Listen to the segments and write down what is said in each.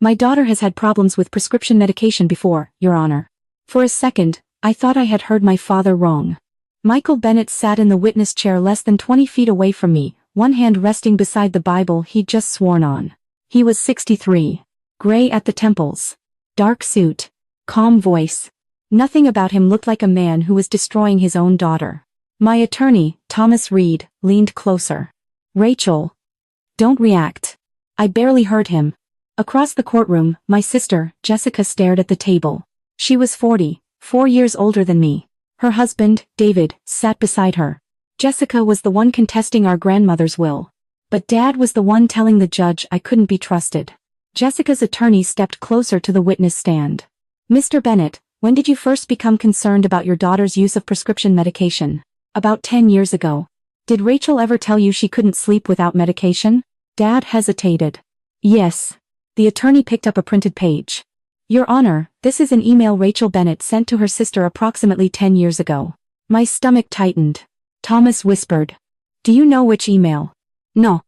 My daughter has had problems with prescription medication before, Your Honor. For a second, I thought I had heard my father wrong. Michael Bennett sat in the witness chair less than 20 feet away from me, one hand resting beside the Bible he'd just sworn on. He was 63. Gray at the temples. Dark suit. Calm voice. Nothing about him looked like a man who was destroying his own daughter. My attorney, Thomas Reed, leaned closer. Rachel. Don't react. I barely heard him. Across the courtroom, my sister, Jessica, stared at the table. She was 40, 4 years older than me. Her husband, David, sat beside her. Jessica was the one contesting our grandmother's will. But Dad was the one telling the judge I couldn't be trusted. Jessica's attorney stepped closer to the witness stand. Mr. Bennett, when did you first become concerned about your daughter's use of prescription medication? About 10 years ago. Did Rachel ever tell you she couldn't sleep without medication? Dad hesitated. Yes. The attorney picked up a printed page. Your Honor, this is an email Rachel Bennett sent to her sister approximately 10 years ago. My stomach tightened. Thomas whispered. Do you know which email? No.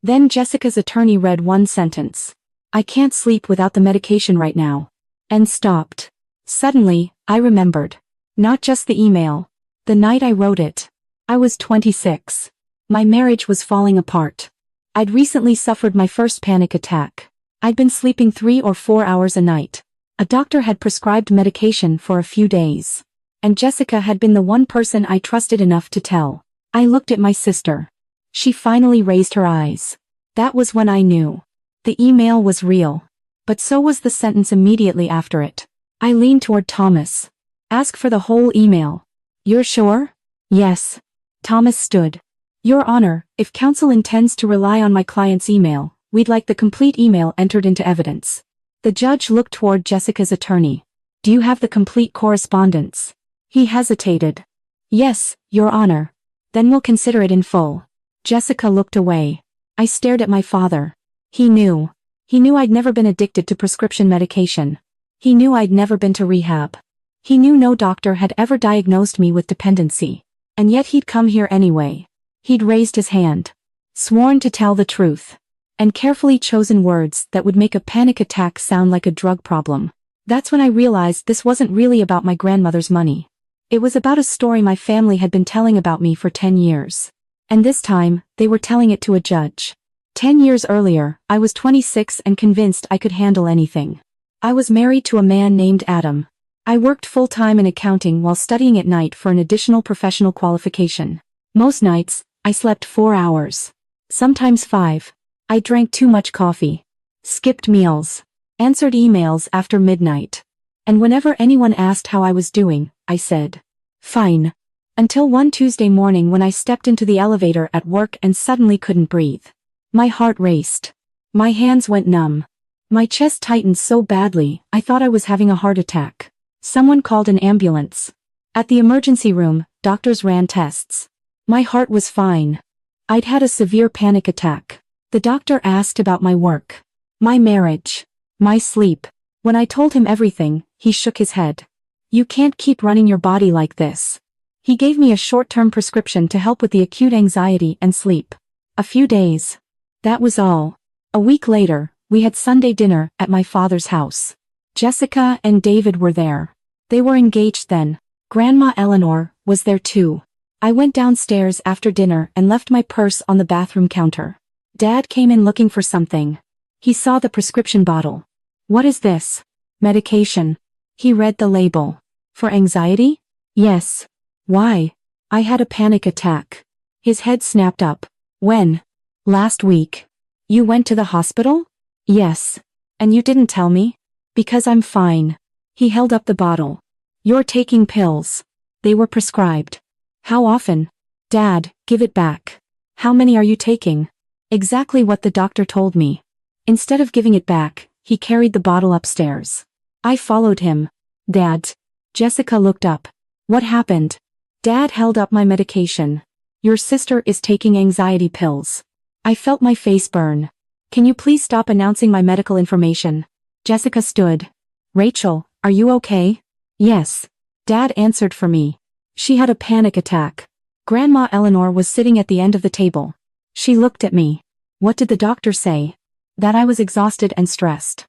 Then Jessica's attorney read one sentence. I can't sleep without the medication right now. And stopped. Suddenly, I remembered. Not just the email. The night I wrote it. I was 26. My marriage was falling apart. I'd recently suffered my first panic attack. I'd been sleeping 3 or 4 hours a night. A doctor had prescribed medication for a few days. And Jessica had been the one person I trusted enough to tell. I looked at my sister. She finally raised her eyes. That was when I knew. The email was real. But so was the sentence immediately after it. I leaned toward Thomas. Ask for the whole email. You're sure? Yes. Thomas stood. Your Honor, if counsel intends to rely on my client's email, we'd like the complete email entered into evidence. The judge looked toward Jessica's attorney. Do you have the complete correspondence? He hesitated. Yes, Your Honor. Then we'll consider it in full. Jessica looked away. I stared at my father. He knew. He knew I'd never been addicted to prescription medication. He knew I'd never been to rehab. He knew no doctor had ever diagnosed me with dependency. And yet he'd come here anyway. He'd raised his hand. Sworn to tell the truth. And carefully chosen words that would make a panic attack sound like a drug problem. That's when I realized this wasn't really about my grandmother's money. It was about a story my family had been telling about me for 10 years. And this time, they were telling it to a judge. 10 years earlier, I was 26 and convinced I could handle anything. I was married to a man named Adam. I worked full-time in accounting while studying at night for an additional professional qualification. Most nights, I slept 4 hours. Sometimes 5. I drank too much coffee. Skipped meals. Answered emails after midnight. And whenever anyone asked how I was doing, I said, fine. Until one Tuesday morning when I stepped into the elevator at work and suddenly couldn't breathe. My heart raced. My hands went numb. My chest tightened so badly, I thought I was having a heart attack. Someone called an ambulance. At the emergency room, doctors ran tests. My heart was fine. I'd had a severe panic attack. The doctor asked about my work. My marriage. My sleep. When I told him everything, he shook his head. You can't keep running your body like this. He gave me a short-term prescription to help with the acute anxiety and sleep. A few days. That was all. A week later, we had Sunday dinner at my father's house. Jessica and David were there. They were engaged then. Grandma Eleanor was there too. I went downstairs after dinner and left my purse on the bathroom counter. Dad came in looking for something. He saw the prescription bottle. What is this? Medication. He read the label. For anxiety? Yes. Why? I had a panic attack. His head snapped up. When? Last week. You went to the hospital? Yes. And you didn't tell me? Because I'm fine. He held up the bottle. You're taking pills. They were prescribed. How often? Dad, give it back. How many are you taking? Exactly what the doctor told me. Instead of giving it back, he carried the bottle upstairs. I followed him. Dad. Jessica looked up. What happened? Dad held up my medication. Your sister is taking anxiety pills. I felt my face burn. Can you please stop announcing my medical information? Jessica stood. Rachel, are you okay? Yes. Dad answered for me. She had a panic attack. Grandma Eleanor was sitting at the end of the table. She looked at me. What did the doctor say? That I was exhausted and stressed.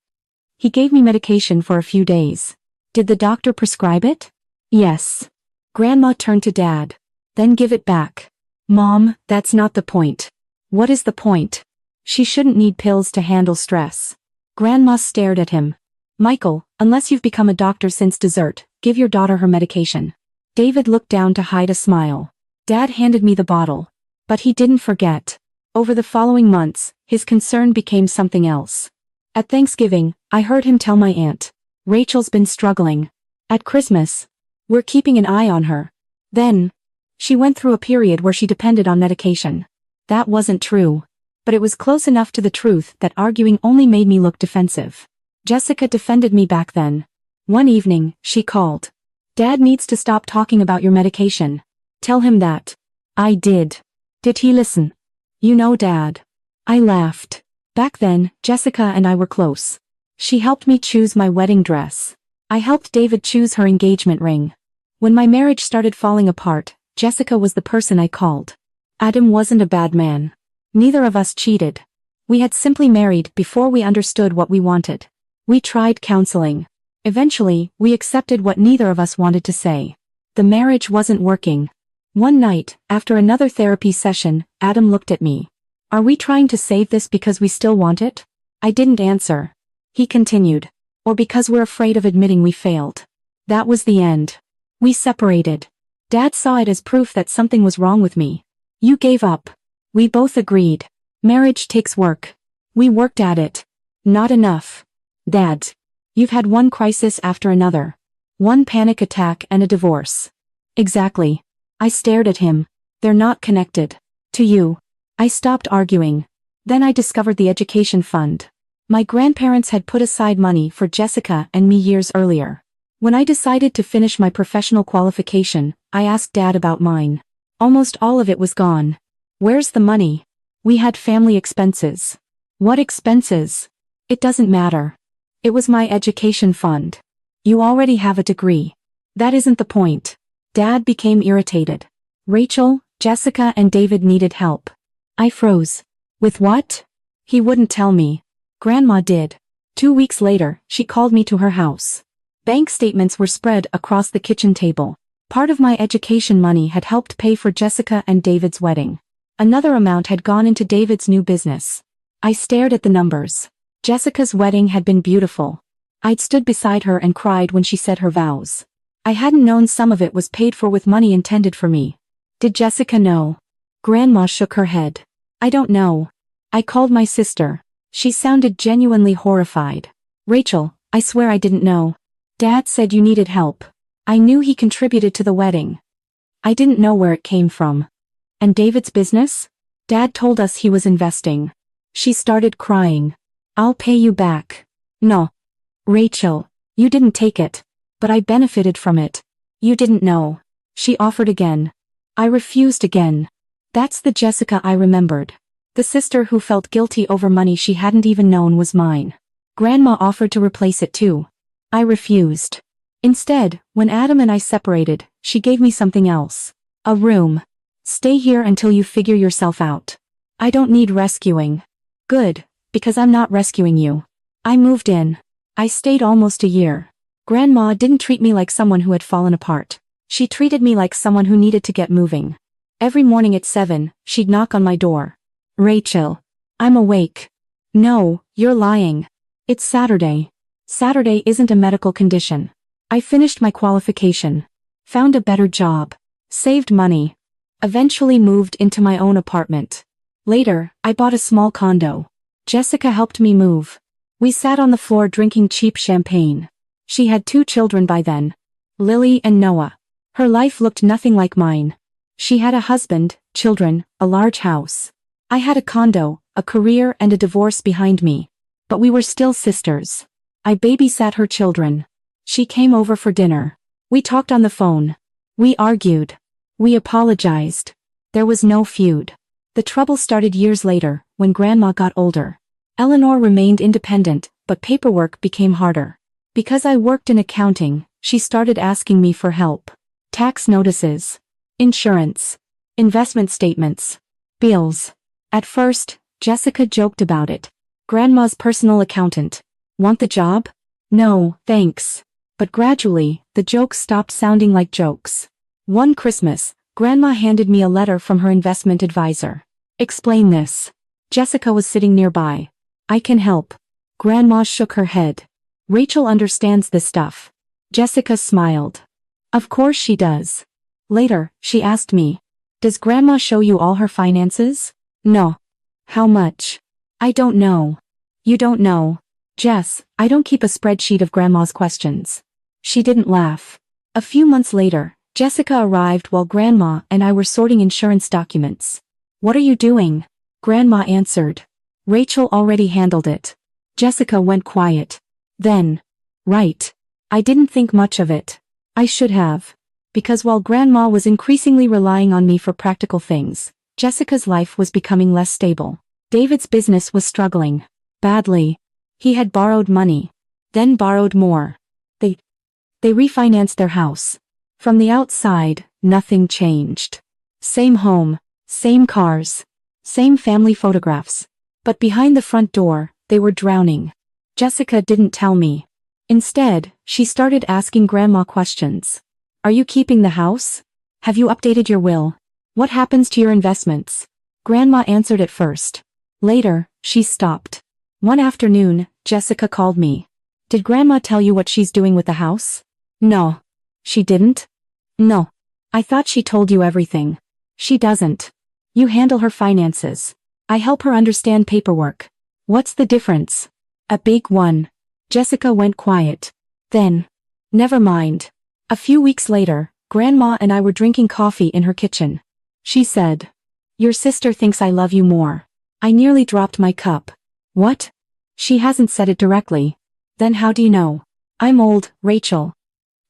He gave me medication for a few days. Did the doctor prescribe it? Yes. Grandma turned to Dad. Then give it back. Mom, that's not the point. What is the point? She shouldn't need pills to handle stress. Grandma stared at him. Michael, unless you've become a doctor since dessert, give your daughter her medication. David looked down to hide a smile. Dad handed me the bottle. But he didn't forget. Over the following months, his concern became something else. At Thanksgiving, I heard him tell my aunt. Rachel's been struggling. At Christmas, we're keeping an eye on her. Then, she went through a period where she depended on medication. That wasn't true. But it was close enough to the truth that arguing only made me look defensive. Jessica defended me back then. One evening, she called. Dad needs to stop talking about your medication. Tell him that. I did. Did he listen? You know, Dad. I laughed. Back then, Jessica and I were close. She helped me choose my wedding dress. I helped David choose her engagement ring. When my marriage started falling apart, Jessica was the person I called. Adam wasn't a bad man. Neither of us cheated. We had simply married before we understood what we wanted. We tried counseling. Eventually, we accepted what neither of us wanted to say. The marriage wasn't working. One night, after another therapy session, Adam looked at me. Are we trying to save this because we still want it? I didn't answer. He continued. Or because we're afraid of admitting we failed. That was the end. We separated. Dad saw it as proof that something was wrong with me. You gave up. We both agreed. Marriage takes work. We worked at it. Not enough. Dad. You've had one crisis after another. One panic attack and a divorce. Exactly. I stared at him. They're not connected. To you. I stopped arguing. Then I discovered the education fund. My grandparents had put aside money for Jessica and me years earlier. When I decided to finish my professional qualification, I asked Dad about mine. Almost all of it was gone. Where's the money? We had family expenses. What expenses? It doesn't matter. It was my education fund. You already have a degree. That isn't the point. Dad became irritated. Rachel, Jessica and David needed help. I froze. With what? He wouldn't tell me. Grandma did. 2 weeks later, she called me to her house. Bank statements were spread across the kitchen table. Part of my education money had helped pay for Jessica and David's wedding. Another amount had gone into David's new business. I stared at the numbers. Jessica's wedding had been beautiful. I'd stood beside her and cried when she said her vows. I hadn't known some of it was paid for with money intended for me. Did Jessica know? Grandma shook her head. I don't know. I called my sister. She sounded genuinely horrified. Rachel, I swear I didn't know. Dad said you needed help. I knew he contributed to the wedding. I didn't know where it came from. And David's business? Dad told us he was investing. She started crying. I'll pay you back. No. Rachel, you didn't take it. But I benefited from it. You didn't know. She offered again. I refused again. That's the Jessica I remembered. The sister who felt guilty over money she hadn't even known was mine. Grandma offered to replace it too. I refused. Instead, when Adam and I separated, she gave me something else. A room. Stay here until you figure yourself out. I don't need rescuing. Good, because I'm not rescuing you. I moved in. I stayed almost a year. Grandma didn't treat me like someone who had fallen apart. She treated me like someone who needed to get moving. Every morning at 7, she'd knock on my door. Rachel. I'm awake. No, you're lying. It's Saturday. Saturday isn't a medical condition. I finished my qualification. Found a better job. Saved money. Eventually moved into my own apartment. Later, I bought a small condo. Jessica helped me move. We sat on the floor drinking cheap champagne. She had 2 children by then. Lily and Noah. Her life looked nothing like mine. She had a husband, children, a large house. I had a condo, a career and a divorce behind me. But we were still sisters. I babysat her children. She came over for dinner. We talked on the phone. We argued. We apologized. There was no feud. The trouble started years later, when Grandma got older. Eleanor remained independent, but paperwork became harder. Because I worked in accounting, she started asking me for help. Tax notices. Insurance. Investment statements. Bills. At first, Jessica joked about it. Grandma's personal accountant. Want the job? No, thanks. But gradually, the jokes stopped sounding like jokes. One Christmas, Grandma handed me a letter from her investment advisor. Explain this. Jessica was sitting nearby. I can help. Grandma shook her head. Rachel understands this stuff. Jessica smiled. Of course she does. Later, she asked me. Does Grandma show you all her finances? No. How much? I don't know. You don't know. Jess, I don't keep a spreadsheet of Grandma's questions. She didn't laugh. A few months later, Jessica arrived while Grandma and I were sorting insurance documents. What are you doing? Grandma answered. Rachel already handled it. Jessica went quiet. Then. Right. I didn't think much of it. I should have. Because while Grandma was increasingly relying on me for practical things, Jessica's life was becoming less stable. David's business was struggling. Badly. He had borrowed money. Then borrowed more. They refinanced their house. From the outside, nothing changed. Same home, same cars, same family photographs. But behind the front door, they were drowning. Jessica didn't tell me. Instead, she started asking Grandma questions. Are you keeping the house? Have you updated your will? What happens to your investments? Grandma answered at first. Later, she stopped. One afternoon, Jessica called me. Did Grandma tell you what she's doing with the house? No. She didn't? No. I thought she told you everything. She doesn't. You handle her finances. I help her understand paperwork. What's the difference? A big one. Jessica went quiet. Then. Never mind. A few weeks later, Grandma and I were drinking coffee in her kitchen. She said, Your sister thinks I love you more. I nearly dropped my cup. What? She hasn't said it directly. Then how do you know? I'm old, Rachel.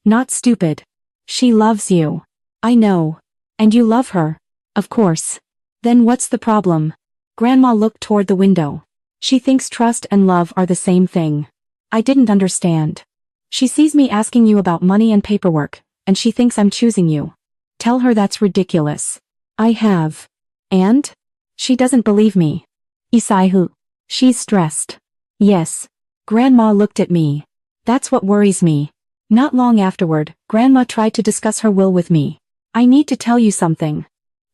Not stupid. She loves you. I know. And you love her. Of course. Then what's the problem? Grandma looked toward the window. She thinks trust and love are the same thing. I didn't understand. She sees me asking you about money and paperwork, and she thinks I'm choosing you. Tell her that's ridiculous. I have. And? She doesn't believe me. Isaihu. She's stressed. Yes. Grandma looked at me. That's what worries me. Not long afterward, Grandma tried to discuss her will with me. I need to tell you something.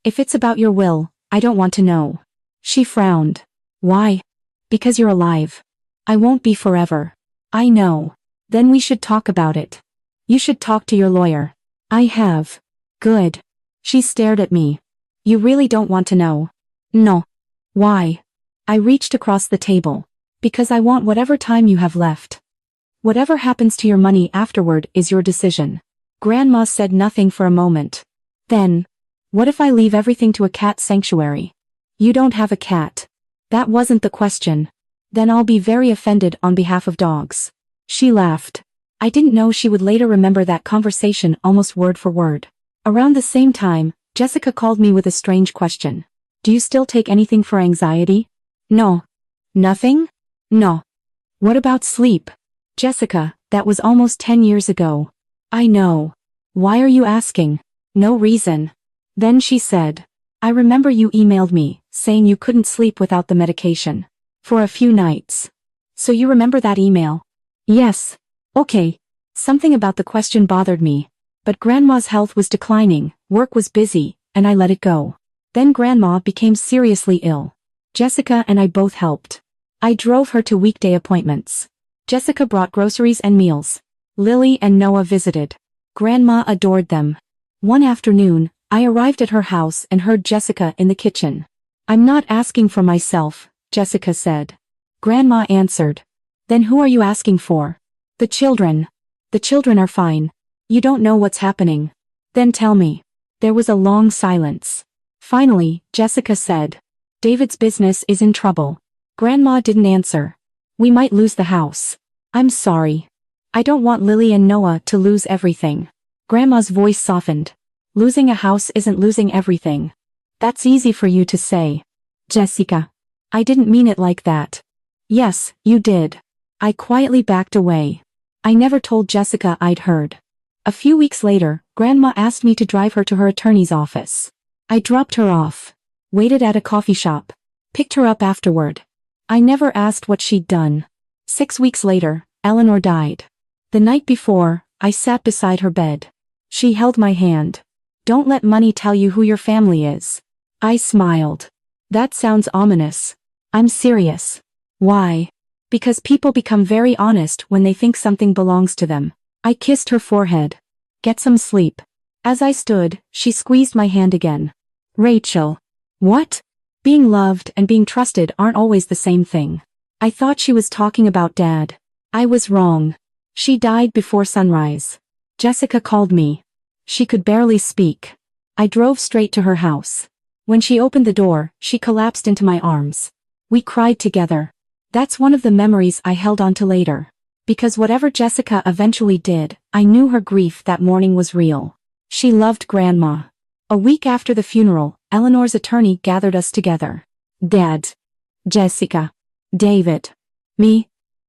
If it's about your will, I don't want to know. She frowned. Why? Because you're alive. I won't be forever. I know. Then we should talk about it. You should talk to your lawyer. I have. Good. She stared at me. You really don't want to know? No. Why? I reached across the table. Because I want whatever time you have left. Whatever happens to your money afterward is your decision. Grandma said nothing for a moment. Then, what if I leave everything to a cat sanctuary? You don't have a cat. That wasn't the question. Then I'll be very offended on behalf of dogs. She laughed. I didn't know she would later remember that conversation almost word for word. Around the same time, Jessica called me with a strange question. Do you still take anything for anxiety? No. Nothing? No. What about sleep? Jessica, that was almost 10 years ago. I know. Why are you asking? No reason. Then she said. I remember you emailed me, saying you couldn't sleep without the medication. For a few nights. So you remember that email? Yes. Okay. Something about the question bothered me. But Grandma's health was declining, work was busy, and I let it go. Then Grandma became seriously ill. Jessica and I both helped. I drove her to weekday appointments. Jessica brought groceries and meals. Lily and Noah visited. Grandma adored them. One afternoon, I arrived at her house and heard Jessica in the kitchen. I'm not asking for myself, Jessica said. Grandma answered. Then who are you asking for? The children. The children are fine. You don't know what's happening. Then tell me. There was a long silence. Finally, Jessica said. David's business is in trouble. Grandma didn't answer. We might lose the house. I'm sorry. I don't want Lily and Noah to lose everything. Grandma's voice softened. Losing a house isn't losing everything. That's easy for you to say. Jessica. I didn't mean it like that. Yes, you did. I quietly backed away. I never told Jessica I'd heard. A few weeks later, Grandma asked me to drive her to her attorney's office. I dropped her off. Waited at a coffee shop. Picked her up afterward. I never asked what she'd done. 6 weeks later, Eleanor died. The night before, I sat beside her bed. She held my hand. Don't let money tell you who your family is. I smiled. That sounds ominous. I'm serious. Why? Because people become very honest when they think something belongs to them. I kissed her forehead. Get some sleep. As I stood, she squeezed my hand again. Rachel. What? Being loved and being trusted aren't always the same thing. I thought she was talking about Dad. I was wrong. She died before sunrise. Jessica called me. She could barely speak. I drove straight to her house. When she opened the door, she collapsed into my arms. We cried together. That's one of the memories I held on to later. Because whatever Jessica eventually did, I knew her grief that morning was real. She loved Grandma. A week after the funeral, Eleanor's attorney gathered us together. Dad. Jessica. David. Me.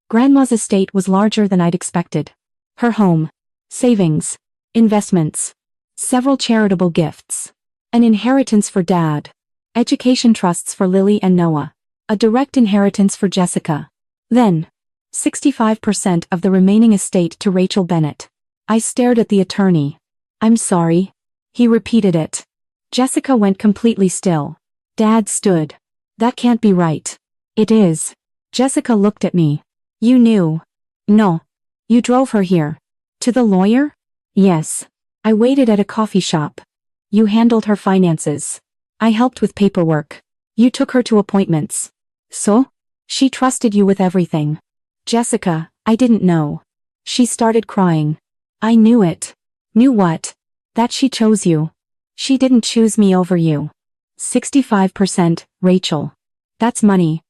Grandma's estate was larger than I'd expected. Her home. Savings. Investments. Several charitable gifts. An inheritance for Dad. Education trusts for Lily and Noah. A direct inheritance for Jessica. Then, 65% of the remaining estate to Rachel Bennett. I stared at the attorney. I'm sorry. He repeated it. Jessica went completely still. Dad stood. That can't be right. It is. Jessica looked at me. You knew. No. You drove her here. To the lawyer? Yes. I waited at a coffee shop. You handled her finances. I helped with paperwork. You took her to appointments. So? She trusted you with everything. Jessica, I didn't know. She started crying. I knew it. Knew what? That she chose you. She didn't choose me over you. 65%, Rachel. That's money.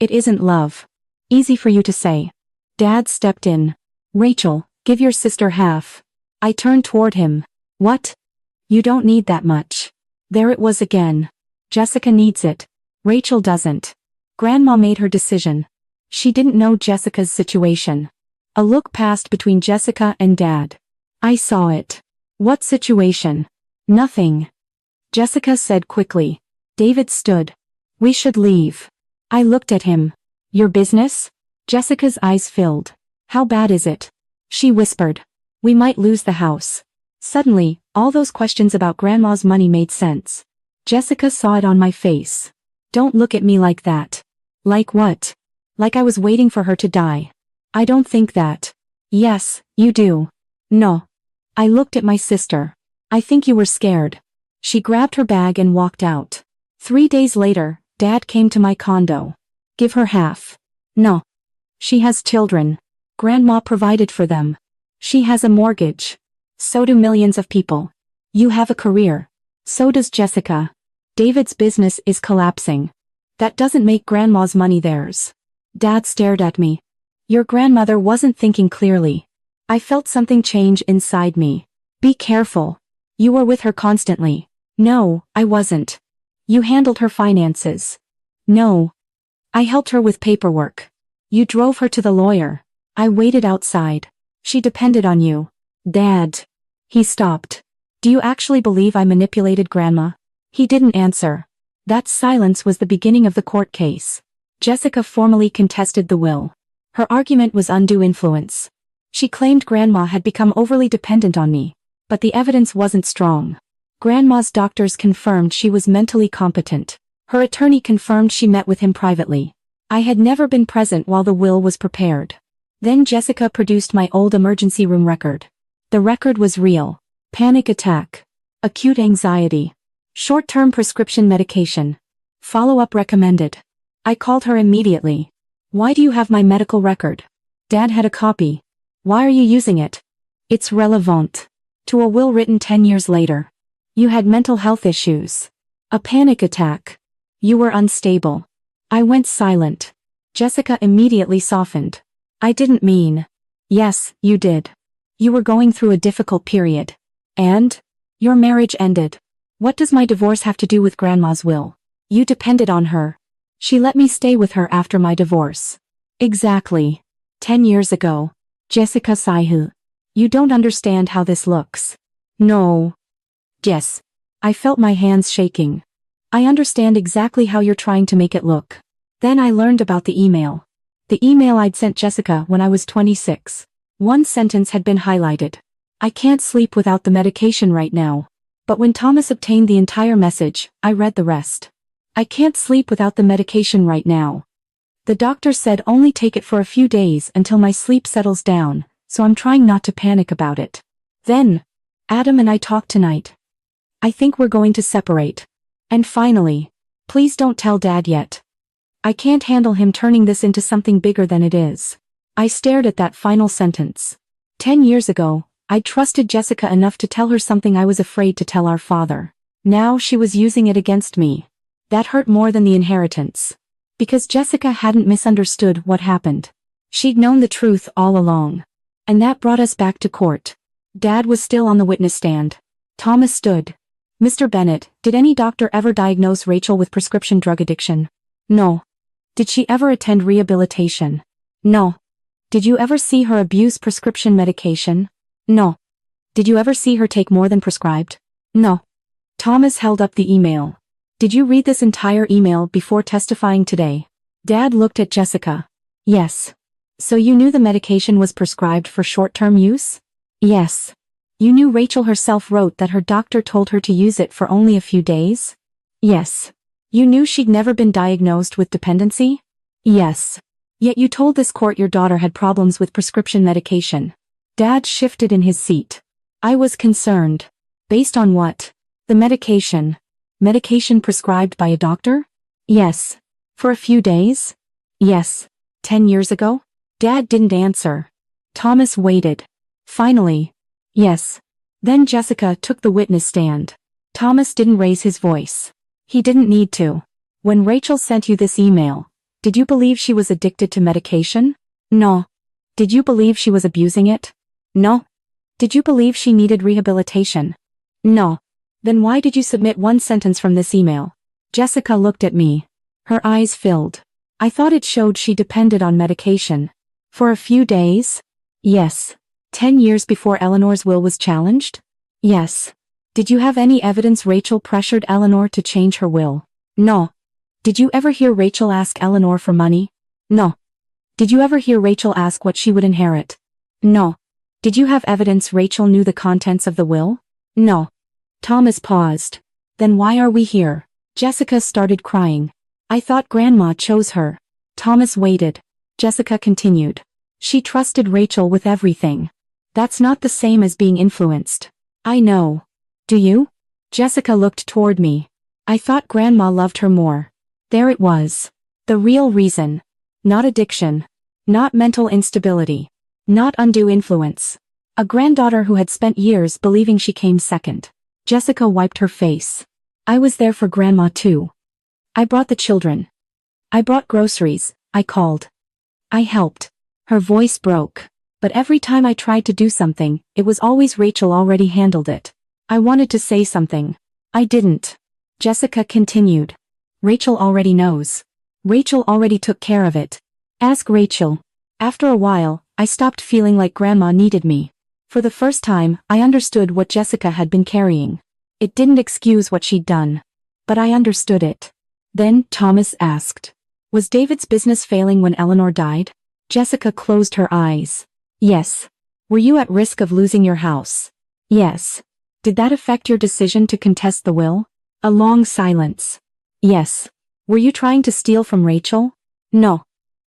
It isn't love. Easy for you to say. Dad stepped in. Rachel, give your sister half. I turned toward him. What? You don't need that much. There it was again. Jessica needs it. Rachel doesn't. Grandma made her decision. She didn't know Jessica's situation. A look passed between Jessica and Dad. I saw it. What situation? Nothing. Jessica said quickly. David stood. We should leave. I looked at him. Your business? Jessica's eyes filled. How bad is it? She whispered. We might lose the house. Suddenly, all those questions about Grandma's money made sense. Jessica saw it on my face. Don't look at me like that. Like what? Like I was waiting for her to die. I don't think that. Yes, you do. No. I looked at my sister. I think you were scared. She grabbed her bag and walked out. 3 days later, Dad came to my condo. Give her half. No. She has children. Grandma provided for them. She has a mortgage. So do millions of people. You have a career. So does Jessica. David's business is collapsing. That doesn't make Grandma's money theirs. Dad stared at me. Your grandmother wasn't thinking clearly. I felt something change inside me. Be careful. You were with her constantly. No, I wasn't. You handled her finances. No. I helped her with paperwork. You drove her to the lawyer. I waited outside. She depended on you. Dad. He stopped. Do you actually believe I manipulated Grandma? He didn't answer. That silence was the beginning of the court case. Jessica formally contested the will. Her argument was undue influence. She claimed Grandma had become overly dependent on me. But the evidence wasn't strong. Grandma's doctors confirmed she was mentally competent. Her attorney confirmed she met with him privately. I had never been present while the will was prepared. Then Jessica produced my old emergency room record. The record was real. Panic attack. Acute anxiety. Short-term prescription medication. Follow-up recommended. I called her immediately. Why do you have my medical record? Dad had a copy. Why are you using it? It's relevant. To a will written 10 years later. You had mental health issues. A panic attack. You were unstable. I went silent. Jessica immediately softened. I didn't mean. Yes, you did. You were going through a difficult period. And? Your marriage ended. What does my divorce have to do with Grandma's will? You depended on her. She let me stay with her after my divorce. Exactly. 10 years ago. Jessica Saihu. You don't understand how this looks. No. Yes. I felt my hands shaking. I understand exactly how you're trying to make it look. Then I learned about the email. The email I'd sent Jessica when I was 26. One sentence had been highlighted. I can't sleep without the medication right now. But when Thomas obtained the entire message, I read the rest. I can't sleep without the medication right now. The doctor said only take it for a few days until my sleep settles down, so I'm trying not to panic about it. Then, Adam and I talked tonight. I think we're going to separate. And finally, please don't tell Dad yet. I can't handle him turning this into something bigger than it is. I stared at that final sentence. 10 years ago, I'd trusted Jessica enough to tell her something I was afraid to tell our father. Now she was using it against me. That hurt more than the inheritance. Because Jessica hadn't misunderstood what happened. She'd known the truth all along. And that brought us back to court. Dad was still on the witness stand. Thomas stood. Mr. Bennett, did any doctor ever diagnose Rachel with prescription drug addiction? No. Did she ever attend rehabilitation? No. Did you ever see her abuse prescription medication? No. Did you ever see her take more than prescribed? No. Thomas held up the email. Did you read this entire email before testifying today? Dad looked at Jessica. Yes. So you knew the medication was prescribed for short-term use? Yes. You knew Rachel herself wrote that her doctor told her to use it for only a few days? Yes. You knew she'd never been diagnosed with dependency? Yes. Yet you told this court your daughter had problems with prescription medication. Dad shifted in his seat. I was concerned. Based on what? The medication. Medication prescribed by a doctor? Yes. For a few days? Yes. 10 years ago? Dad didn't answer. Thomas waited. Finally. Yes. Then Jessica took the witness stand. Thomas didn't raise his voice. He didn't need to. When Rachel sent you this email, did you believe she was addicted to medication? No. Did you believe she was abusing it? No. Did you believe she needed rehabilitation? No. Then why did you submit one sentence from this email? Jessica looked at me. Her eyes filled. I thought it showed she depended on medication. For a few days? Yes. 10 years before Eleanor's will was challenged? Yes. Did you have any evidence Rachel pressured Eleanor to change her will? No. Did you ever hear Rachel ask Eleanor for money? No. Did you ever hear Rachel ask what she would inherit? No. Did you have evidence Rachel knew the contents of the will? No. Thomas paused. Then why are we here? Jessica started crying. I thought Grandma chose her. Thomas waited. Jessica continued. She trusted Rachel with everything. That's not the same as being influenced. I know. Do you? Jessica looked toward me. I thought Grandma loved her more. There it was. The real reason. Not addiction. Not mental instability. Not undue influence. A granddaughter who had spent years believing she came second. Jessica wiped her face. I was there for Grandma too. I brought the children. I brought groceries, I called. I helped. Her voice broke. But every time I tried to do something, it was always Rachel already handled it. I wanted to say something. I didn't. Jessica continued. Rachel already knows. Rachel already took care of it. Ask Rachel. After a while, I stopped feeling like Grandma needed me. For the first time, I understood what Jessica had been carrying. It didn't excuse what she'd done. But I understood it. Then, Thomas asked. Was David's business failing when Eleanor died? Jessica closed her eyes. Yes. Were you at risk of losing your house? Yes. Did that affect your decision to contest the will? A long silence. Yes. Were you trying to steal from Rachel? No.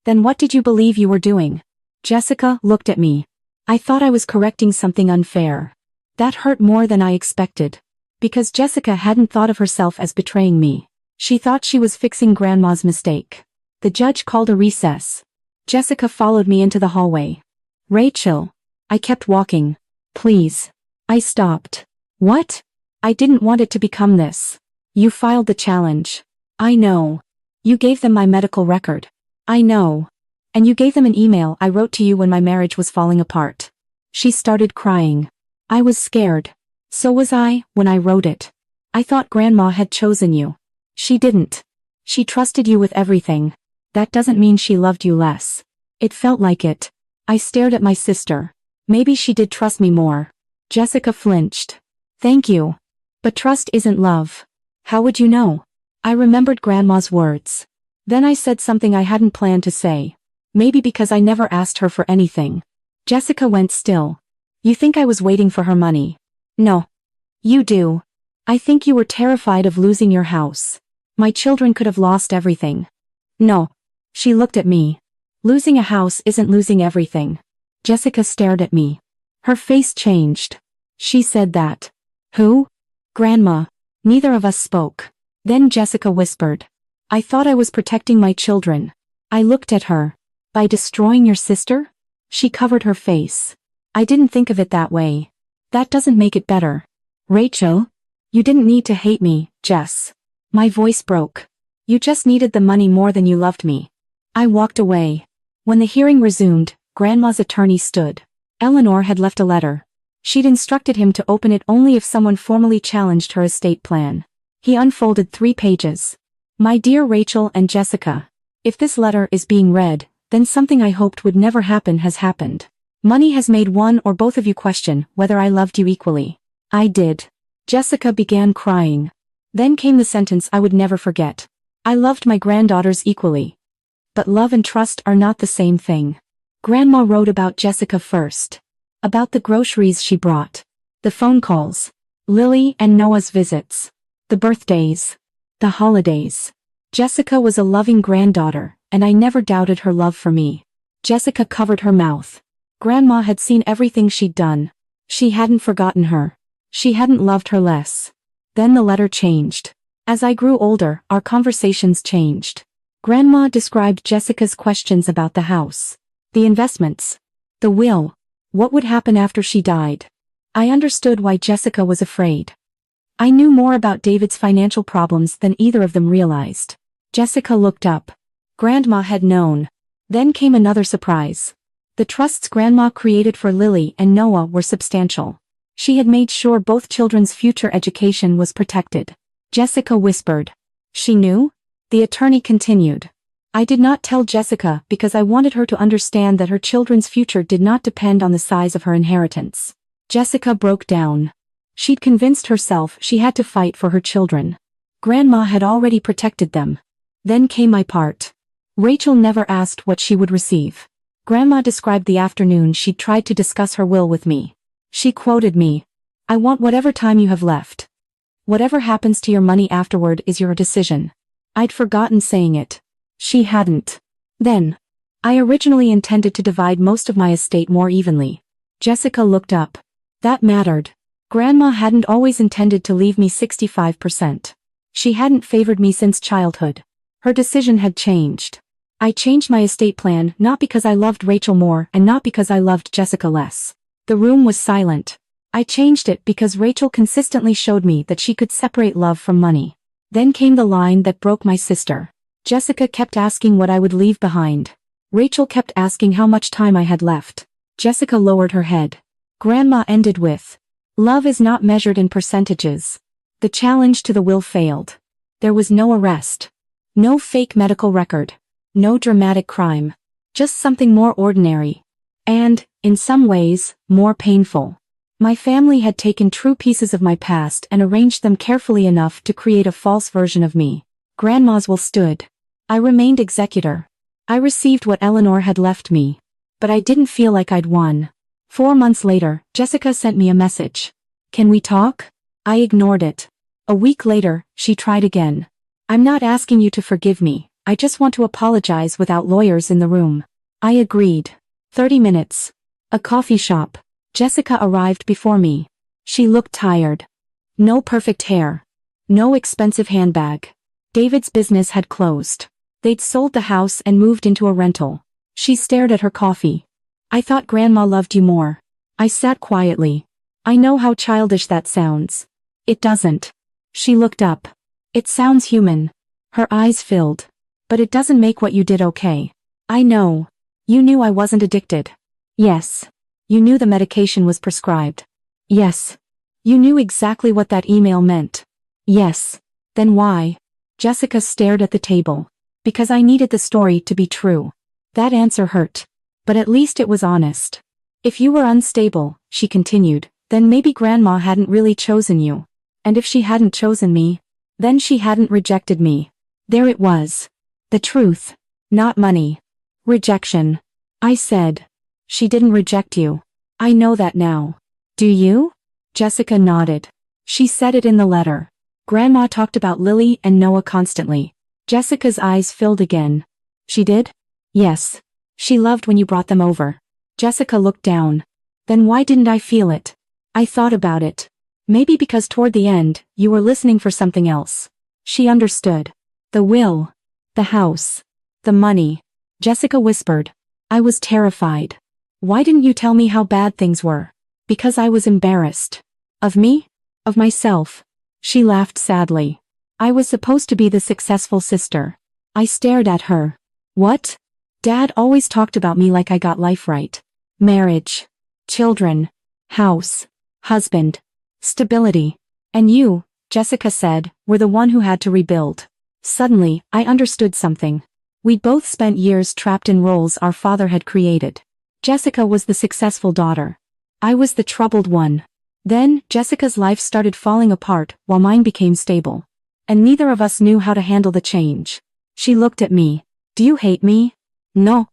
Then what did you believe you were doing? Jessica looked at me. I thought I was correcting something unfair. That hurt more than I expected. Because Jessica hadn't thought of herself as betraying me. She thought she was fixing Grandma's mistake. The judge called a recess. Jessica followed me into the hallway. Rachel. I kept walking. Please. I stopped. What? I didn't want it to become this. You filed the challenge. I know. You gave them my medical record. I know. And you gave them an email I wrote to you when my marriage was falling apart. She started crying. I was scared. So was I, when I wrote it. I thought Grandma had chosen you. She didn't. She trusted you with everything. That doesn't mean she loved you less. It felt like it. I stared at my sister. Maybe she did trust me more. Jessica flinched. Thank you. But trust isn't love. How would you know? I remembered Grandma's words. Then I said something I hadn't planned to say. Maybe because I never asked her for anything. Jessica went still. You think I was waiting for her money? No. You do. I think you were terrified of losing your house. My children could have lost everything. No. She looked at me. Losing a house isn't losing everything. Jessica stared at me. Her face changed. She said that. Who? Grandma. Neither of us spoke. Then Jessica whispered. I thought I was protecting my children. I looked at her. By destroying your sister? She covered her face. I didn't think of it that way. That doesn't make it better. Rachel? You didn't need to hate me, Jess. My voice broke. You just needed the money more than you loved me. I walked away. When the hearing resumed, Grandma's attorney stood. Eleanor had left a letter. She'd instructed him to open it only if someone formally challenged her estate plan. He unfolded 3 pages. My dear Rachel and Jessica, if this letter is being read, then something I hoped would never happen has happened. Money has made one or both of you question whether I loved you equally. I did. Jessica began crying. Then came the sentence I would never forget. I loved my granddaughters equally. But love and trust are not the same thing. Grandma wrote about Jessica first. About the groceries she brought. The phone calls. Lily and Noah's visits. The birthdays. The holidays. Jessica was a loving granddaughter, and I never doubted her love for me. Jessica covered her mouth. Grandma had seen everything she'd done. She hadn't forgotten her. She hadn't loved her less. Then the letter changed. As I grew older, our conversations changed. Grandma described Jessica's questions about the house. The investments. The will. What would happen after she died? I understood why Jessica was afraid. I knew more about David's financial problems than either of them realized. Jessica looked up. Grandma had known. Then came another surprise. The trusts Grandma created for Lily and Noah were substantial. She had made sure both children's future education was protected. Jessica whispered. She knew? The attorney continued. I did not tell Jessica because I wanted her to understand that her children's future did not depend on the size of her inheritance. Jessica broke down. She'd convinced herself she had to fight for her children. Grandma had already protected them. Then came my part. Rachel never asked what she would receive. Grandma described the afternoon she'd tried to discuss her will with me. She quoted me. I want whatever time you have left. Whatever happens to your money afterward is your decision. I'd forgotten saying it. She hadn't. Then. I originally intended to divide most of my estate more evenly. Jessica looked up. That mattered. Grandma hadn't always intended to leave me 65%. She hadn't favored me since childhood. Her decision had changed. I changed my estate plan not because I loved Rachel more and not because I loved Jessica less. The room was silent. I changed it because Rachel consistently showed me that she could separate love from money. Then came the line that broke my sister. Jessica kept asking what I would leave behind. Rachel kept asking how much time I had left. Jessica lowered her head. Grandma ended with, love is not measured in percentages. The challenge to the will failed. There was no arrest. No fake medical record. No dramatic crime. Just something more ordinary. And, in some ways, more painful. My family had taken true pieces of my past and arranged them carefully enough to create a false version of me. Grandma's will stood. I remained executor. I received what Eleanor had left me. But I didn't feel like I'd won. 4 months later, Jessica sent me a message. Can we talk? I ignored it. A week later, she tried again. I'm not asking you to forgive me. I just want to apologize without lawyers in the room. I agreed. 30 minutes. A coffee shop. Jessica arrived before me. She looked tired. No perfect hair. No expensive handbag. David's business had closed. They'd sold the house and moved into a rental. She stared at her coffee. I thought Grandma loved you more. I sat quietly. I know how childish that sounds. It doesn't. She looked up. It sounds human. Her eyes filled. But it doesn't make what you did okay. I know. You knew I wasn't addicted. Yes. You knew the medication was prescribed. Yes. You knew exactly what that email meant. Yes. Then why? Jessica stared at the table. Because I needed the story to be true. That answer hurt. But at least it was honest. If you were unstable, she continued, then maybe Grandma hadn't really chosen you. And if she hadn't chosen me, then she hadn't rejected me. There it was. The truth. Not money. Rejection. I said. She didn't reject you. I know that now. Do you? Jessica nodded. She said it in the letter. Grandma talked about Lily and Noah constantly. Jessica's eyes filled again. She did? Yes. She loved when you brought them over. Jessica looked down. Then why didn't I feel it? I thought about it. Maybe because toward the end, you were listening for something else. She understood. The will. The house. The money. Jessica whispered. I was terrified. Why didn't you tell me how bad things were? Because I was embarrassed. Of me? Of myself. She laughed sadly. I was supposed to be the successful sister. I stared at her. What? Dad always talked about me like I got life right. Marriage. Children. House. Husband. Stability. And you, Jessica said, were the one who had to rebuild. Suddenly, I understood something. We'd both spent years trapped in roles our father had created. Jessica was the successful daughter. I was the troubled one. Then, Jessica's life started falling apart while mine became stable. And neither of us knew how to handle the change. She looked at me. Do you hate me? No.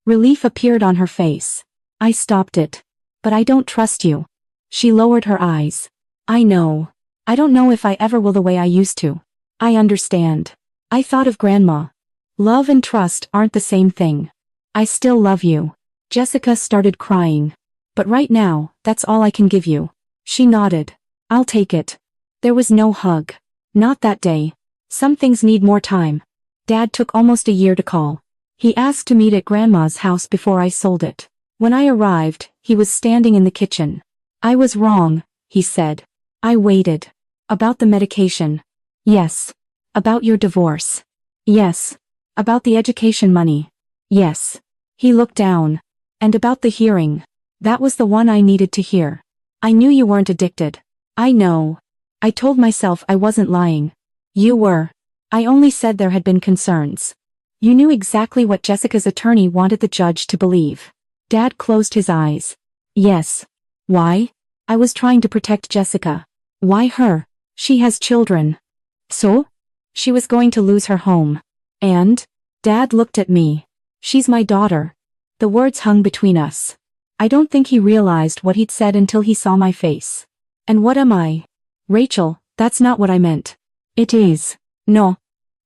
Relief appeared on her face. I stopped it. But I don't trust you. She lowered her eyes. I know. I don't know if I ever will the way I used to. I understand. I thought of Grandma. Love and trust aren't the same thing. I still love you. Jessica started crying. But right now, that's all I can give you. She nodded. I'll take it. There was no hug. Not that day. Some things need more time. Dad took almost a year to call. He asked to meet at Grandma's house before I sold it. When I arrived, he was standing in the kitchen. I was wrong, he said. I waited. About the medication. Yes. About your divorce. Yes. About the education money. Yes. He looked down. And about the hearing. That was the one I needed to hear. I knew you weren't addicted. I know. I told myself I wasn't lying. You were. I only said there had been concerns. You knew exactly what Jessica's attorney wanted the judge to believe. Dad closed his eyes. Yes. Why? I was trying to protect Jessica. Why her? She has children. So? She was going to lose her home. And? Dad looked at me. She's my daughter. The words hung between us. I don't think he realized what he'd said until he saw my face. And what am I? Rachel, that's not what I meant. It is. No.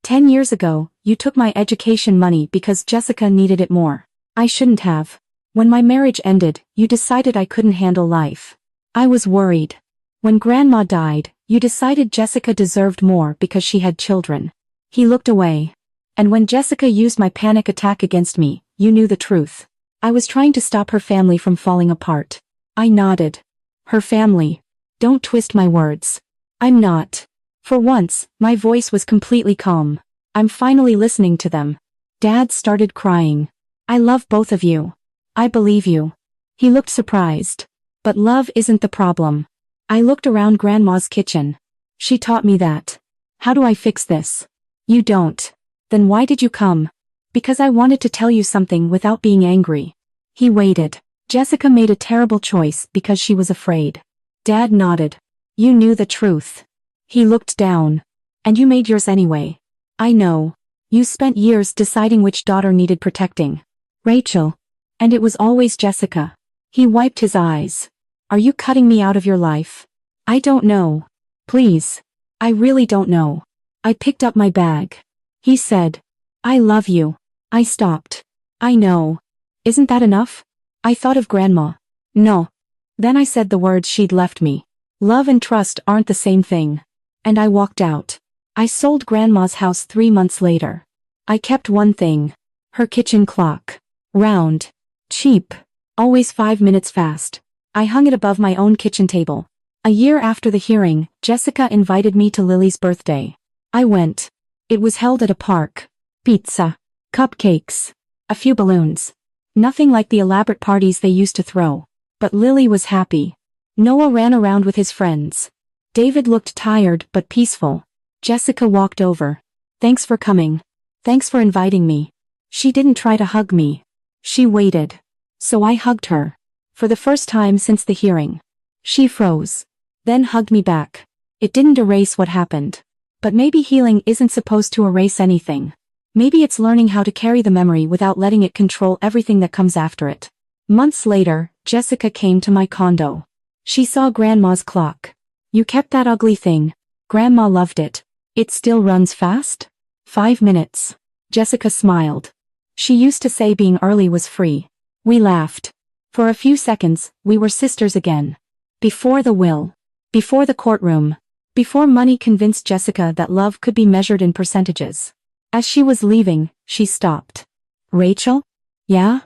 10 years ago, you took my education money because Jessica needed it more. I shouldn't have. When my marriage ended, you decided I couldn't handle life. I was worried. When Grandma died, you decided Jessica deserved more because she had children. He looked away. And when Jessica used my panic attack against me, you knew the truth. I was trying to stop her family from falling apart. I nodded. Her family. Don't twist my words. I'm not. For once, my voice was completely calm. I'm finally listening to them. Dad started crying. I love both of you. I believe you. He looked surprised. But love isn't the problem. I looked around Grandma's kitchen. She taught me that. How do I fix this? You don't. Then why did you come? Because I wanted to tell you something without being angry. He waited. Jessica made a terrible choice because she was afraid. Dad nodded. You knew the truth. He looked down. And you made yours anyway. I know. You spent years deciding which daughter needed protecting. Rachel. And it was always Jessica. He wiped his eyes. Are you cutting me out of your life? I don't know. Please. I really don't know. I picked up my bag. He said. I love you. I stopped. I know. Isn't that enough? I thought of Grandma. No. Then I said the words she'd left me. Love and trust aren't the same thing. And I walked out. I sold Grandma's house 3 months later. I kept one thing. Her kitchen clock. Round. Cheap. Always 5 minutes fast. I hung it above my own kitchen table. A year after the hearing, Jessica invited me to Lily's birthday. I went. It was held at a park. Pizza. Cupcakes. A few balloons. Nothing like the elaborate parties they used to throw. But Lily was happy. Noah ran around with his friends. David looked tired but peaceful. Jessica walked over. Thanks for coming. Thanks for inviting me. She didn't try to hug me. She waited. So I hugged her. For the first time since the hearing. She froze. Then hugged me back. It didn't erase what happened. But maybe healing isn't supposed to erase anything. Maybe it's learning how to carry the memory without letting it control everything that comes after it. Months later, Jessica came to my condo. She saw Grandma's clock. "You kept that ugly thing. Grandma loved it. It still runs fast?" 5 minutes. Jessica smiled. She used to say being early was free. We laughed. For a few seconds, we were sisters again. Before the will. Before the courtroom. Before money convinced Jessica that love could be measured in percentages. As she was leaving, she stopped. "Rachel? Yeah?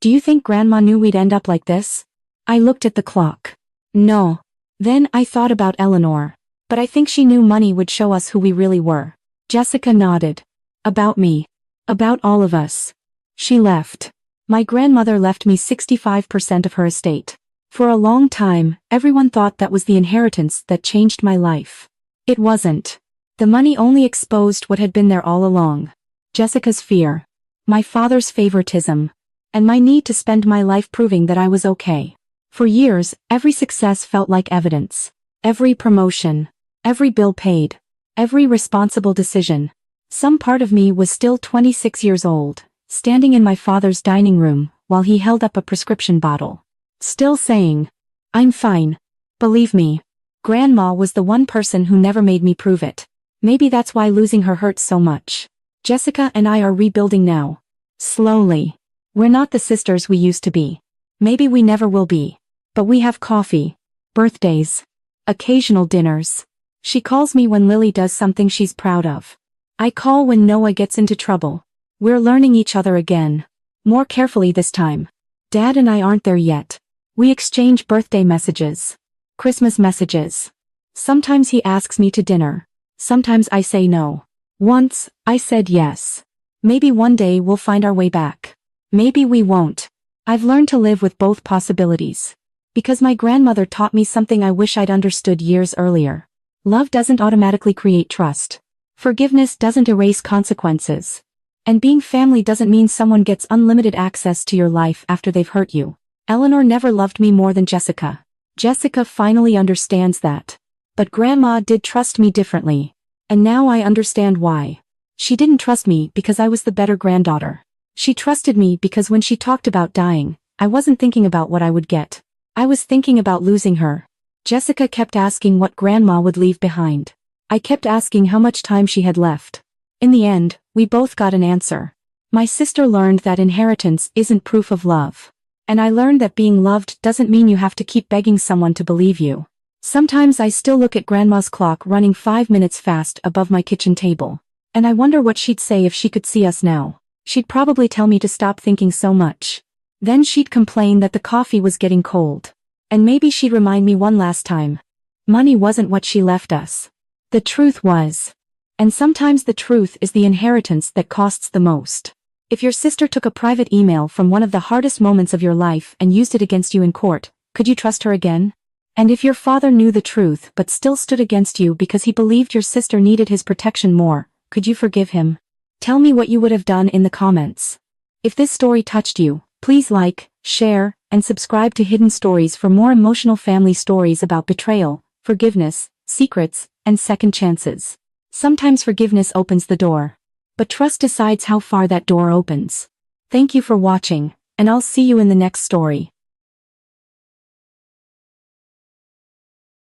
Do you think Grandma knew we'd end up like this?" I looked at the clock. No. Then I thought about Eleanor. But I think she knew money would show us who we really were. Jessica nodded. About me. About all of us. She left. My grandmother left me 65% of her estate. For a long time, everyone thought that was the inheritance that changed my life. It wasn't. The money only exposed what had been there all along. Jessica's fear. My father's favoritism. And my need to spend my life proving that I was okay. For years, every success felt like evidence. Every promotion. Every bill paid. Every responsible decision. Some part of me was still 26 years old, standing in my father's dining room, while he held up a prescription bottle. Still saying, "I'm fine. Believe me." Grandma was the one person who never made me prove it. Maybe that's why losing her hurts so much. Jessica and I are rebuilding now. Slowly. We're not the sisters we used to be. Maybe we never will be. But we have coffee. Birthdays. Occasional dinners. She calls me when Lily does something she's proud of. I call when Noah gets into trouble. We're learning each other again. More carefully this time. Dad and I aren't there yet. We exchange birthday messages. Christmas messages. Sometimes he asks me to dinner. Sometimes I say no. Once, I said yes. Maybe one day we'll find our way back. Maybe we won't. I've learned to live with both possibilities. Because my grandmother taught me something I wish I'd understood years earlier. Love doesn't automatically create trust. Forgiveness doesn't erase consequences. And being family doesn't mean someone gets unlimited access to your life after they've hurt you. Eleanor never loved me more than Jessica. Jessica finally understands that. But Grandma did trust me differently. And now I understand why. She didn't trust me because I was the better granddaughter. She trusted me because when she talked about dying, I wasn't thinking about what I would get. I was thinking about losing her. Jessica kept asking what Grandma would leave behind. I kept asking how much time she had left. In the end, we both got an answer. My sister learned that inheritance isn't proof of love. And I learned that being loved doesn't mean you have to keep begging someone to believe you. Sometimes I still look at Grandma's clock running 5 minutes fast above my kitchen table. And I wonder what she'd say if she could see us now. She'd probably tell me to stop thinking so much. Then she'd complain that the coffee was getting cold. And maybe she'd remind me one last time. Money wasn't what she left us. The truth was. And sometimes the truth is the inheritance that costs the most. If your sister took a private email from one of the hardest moments of your life and used it against you in court, could you trust her again? And if your father knew the truth but still stood against you because he believed your sister needed his protection more, could you forgive him? Tell me what you would have done in the comments. If this story touched you, please like, share, and subscribe to Hidden Stories for more emotional family stories about betrayal, forgiveness, secrets, and second chances. Sometimes forgiveness opens the door. But trust decides how far that door opens. Thank you for watching, and I'll see you in the next story.